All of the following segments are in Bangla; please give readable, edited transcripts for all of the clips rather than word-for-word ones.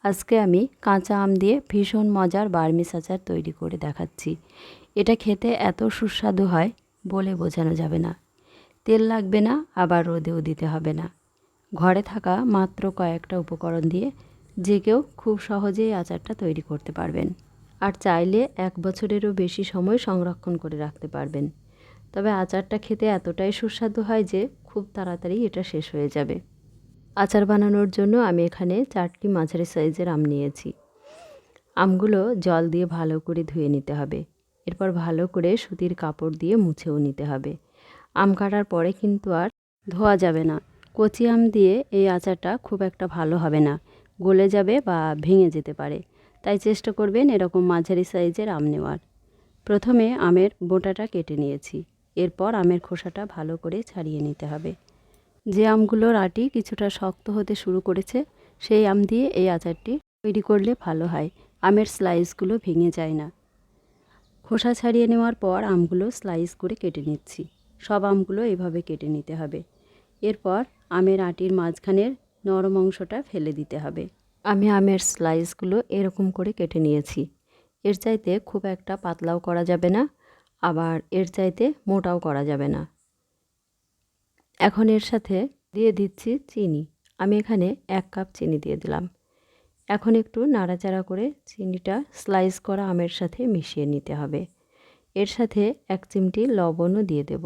আজকে আমি কাঁচা আম দিয়ে ভীষণ মজার বার্মিস আচার তৈরি করে দেখাচ্ছি। এটা খেতে এত সুস্বাদু হয় বলে বোঝানো যাবে না। তেল লাগবে না, আবার রোদেও দিতে হবে না। ঘরে থাকা মাত্র কয়েকটা উপকরণ দিয়ে যে কেউ খুব সহজেই আচারটা তৈরি করতে পারবেন। আর চাইলে 1 বছরেরও বেশি সময় সংরক্ষণ করে রাখতে পারবেন। তবে আচারটা খেতে এতটাই সুস্বাদু হয় যে খুব তাড়াতাড়ি এটা শেষ হয়ে যাবে। আচার বানানোর জন্য আমি এখানে 4টি মাঝারি সাইজের আম নিয়েছি। আমগুলো জল দিয়ে ভালো করে ধুয়ে নিতে হবে। এরপর ভালো করে সুতির কাপড় দিয়ে মুছেও নিতে হবে। আম কাটার পরে কিন্তু আর ধোয়া যাবে না। কচি আম দিয়ে এই আচারটা খুব একটা ভালো হবে না, গলে যাবে বা ভেঙে যেতে পারে। তাই চেষ্টা করবেন এরকম মাঝারি সাইজের আম নেওয়ার। প্রথমে আমের বোঁটাটা কেটে নিয়েছি। এরপর আমের খোসাটা ভালো করে ছাড়িয়ে নিতে হবে। যে আমগুলোর আটি কিছুটা শক্ত হতে শুরু করেছে সেই আম দিয়ে এই আচারটি তৈরি করলে ভালো হয়। আমের স্লাইসগুলো ভেঙে যায় না। খোসা ছাড়িয়ে নেওয়ার পর আমগুলো স্লাইস করে কেটে নিচ্ছি। সব আমগুলো এভাবে কেটে নিতে হবে। এরপর আমের আটির মাঝখানের নরম অংশটা ফেলে দিতে হবে। আমি আমের স্লাইসগুলো এরকম করে কেটে নিয়েছি। এর চাইতে খুব একটা পাতলাও করা যাবে না, আবার এর চাইতে মোটাও করা যাবে না। এখন এর সাথে দিয়ে দিচ্ছি চিনি। আমি এখানে 1 কাপ চিনি দিয়ে দিলাম। এখন একটু নাড়াচাড়া করে চিনিটা স্লাইস করা আমের সাথে মিশিয়ে নিতে হবে। এর সাথে 1 চিমটি লবণও দিয়ে দেব।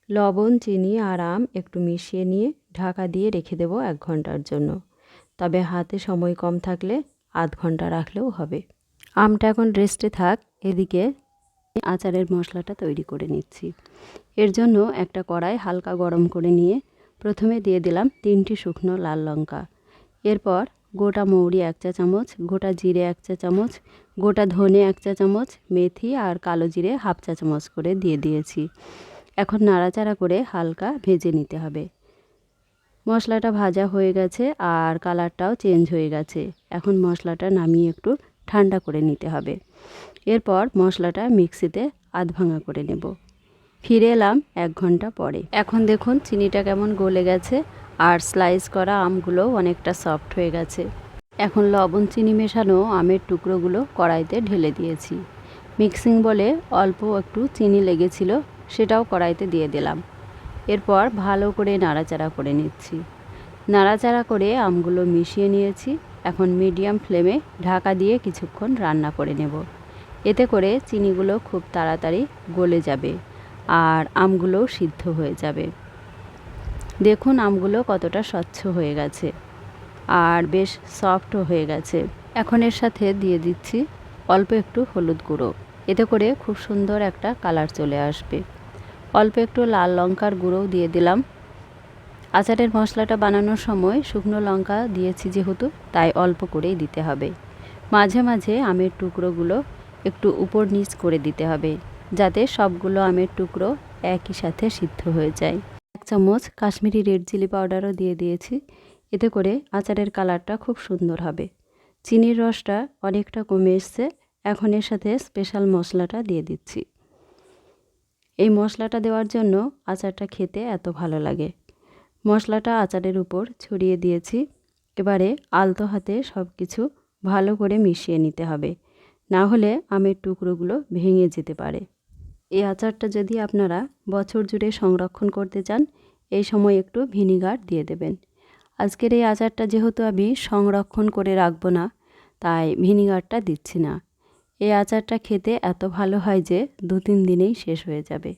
লবণ, চিনি আর আম একটু মিশিয়ে নিয়ে ঢাকা দিয়ে রেখে দেব 1 ঘন্টার জন্য। তবে হাতে সময় কম থাকলে আধ ঘন্টা রাখলেও হবে। আমটা এখন রেস্টে থাক। এদিকে আচারের মশলাটা তৈরি করে নিচ্ছি। এর জন্য একটা কড়াই হালকা গরম করে নিয়ে প্রথমে দিয়ে দিলাম 3টি শুকনো লাল লঙ্কা। এরপর গোটা মৌরি 1 চা চামচ, গোটা জিরে 1 চা চামচ, গোটা ধনে 1 চা চামচ, মেথি আর কালো জিরে 1/2 চা চামচ করে দিয়ে দিয়েছি। এখন নাড়াচাড়া করে হালকা ভেজে নিতে হবে। মশলাটা ভাজা হয়ে গেছে আর কালারটাও চেঞ্জ হয়ে গেছে। এখন মশলাটা নামিয়ে একটু ঠান্ডা করে নিতে হবে। এরপর মশলাটা মিক্সিতে আধ ভাঙা করে নেব। ফিরে এলাম 1 ঘন্টা পরে। এখন দেখুন চিনিটা কেমন গলে গেছে আর স্লাইস করা আমগুলো অনেকটা সফট হয়ে গেছে। এখন লবণ চিনি মেশানো আমের টুকরোগুলো কড়াইতে ঢেলে দিয়েছি। মিক্সিং বলে অল্প একটু চিনি লেগেছিল, সেটাও কড়াইতে দিয়ে দিলাম। এরপর ভালো করে নাড়াচাড়া করে নিচ্ছি। নাড়াচাড়া করে আমগুলো মিশিয়ে নিয়েছি। এখন মিডিয়াম ফ্লেমে ঢাকা দিয়ে কিছুক্ষণ রান্না করে নেব। এতে করে চিনিগুলো খুব তাড়াতাড়ি গলে যাবে আর আমগুলোও সিদ্ধ হয়ে যাবে। দেখুন আমগুলো কতটা স্বচ্ছ হয়ে গেছে আর বেশ সফটও হয়ে গেছে। এখন এর সাথে দিয়ে দিচ্ছি অল্প একটু হলুদ গুঁড়ো। এতে করে খুব সুন্দর একটা কালার চলে আসবে। অল্প একটু লাল লঙ্কার গুঁড়োও দিয়ে দিলাম। আচারের মশলাটা বানানোর সময় শুকনো লঙ্কা দিয়েছি যেহেতু, তাই অল্প করেই দিতে হবে। মাঝে মাঝে আমের টুকরোগুলো একটু উপর নিচ করে দিতে হবে, যাতে সবগুলো আমের টুকরো একই সাথে সিদ্ধ হয়ে যায়। 1 চামচ কাশ্মীরি রেড চিলি পাউডারও দিয়ে দিয়েছি। এতে করে আচারের কালারটা খুব সুন্দর হবে। চিনির রসটা অনেকটা কমে এসছে। এখন এর সাথে স্পেশাল মশলাটা দিয়ে দিচ্ছি। এই মশলাটা দেওয়ার জন্য আচারটা খেতে এত ভালো লাগে। মশলাটা আচারের উপর ছড়িয়ে দিয়েছি। এবারে আলতো হাতে সব কিছু ভালো করে মিশিয়ে নিতে হবে, না হলে আমের টুকরোগুলো ভেঙে যেতে পারে। এই আচারটা যদি আপনারা বছর জুড়ে সংরক্ষণ করতে চান, এই সময় একটু ভিনিগার দিয়ে দেবেন। আজকের এই আচারটা যেহেতু আমি সংরক্ষণ করে রাখবো না, তাই ভিনিগারটা দিচ্ছি না। এই আচারটা খেতে এত ভালো হয় যে 2-3 দিনেই শেষ হয়ে যাবে।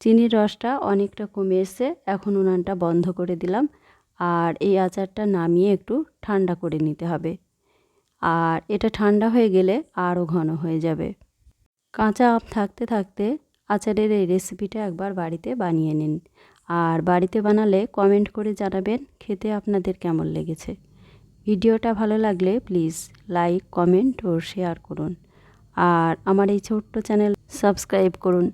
চিনির রসটা অনেকটা কমে এসছে। এখন উনানটা বন্ধ করে দিলাম আর এই আচারটা নামিয়ে একটু ঠান্ডা করে নিতে হবে। আর এটা ঠান্ডা হয়ে গেলে আরও ঘন হয়ে যাবে। কাঁচা আম থাকতে থাকতে আচারের এই রেসিপিটা একবার বাড়িতে বানিয়ে নিন। আর বাড়িতে বানালে কমেন্ট করে জানাবেন খেতে আপনাদের কেমন লেগেছে। ভিডিওটা ভালো লাগলে প্লিজ লাইক, কমেন্ট ও শেয়ার করুন। আর আমার এই ছোট্ট চ্যানেল সাবস্ক্রাইব করুন।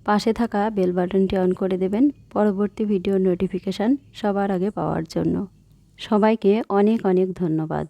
পাশে থাকা বেল বাটনটি অন করে দেবেন পরবর্তী ভিডিওর নোটিফিকেশান সবার আগে পাওয়ার জন্য। সবাইকে অনেক অনেক ধন্যবাদ।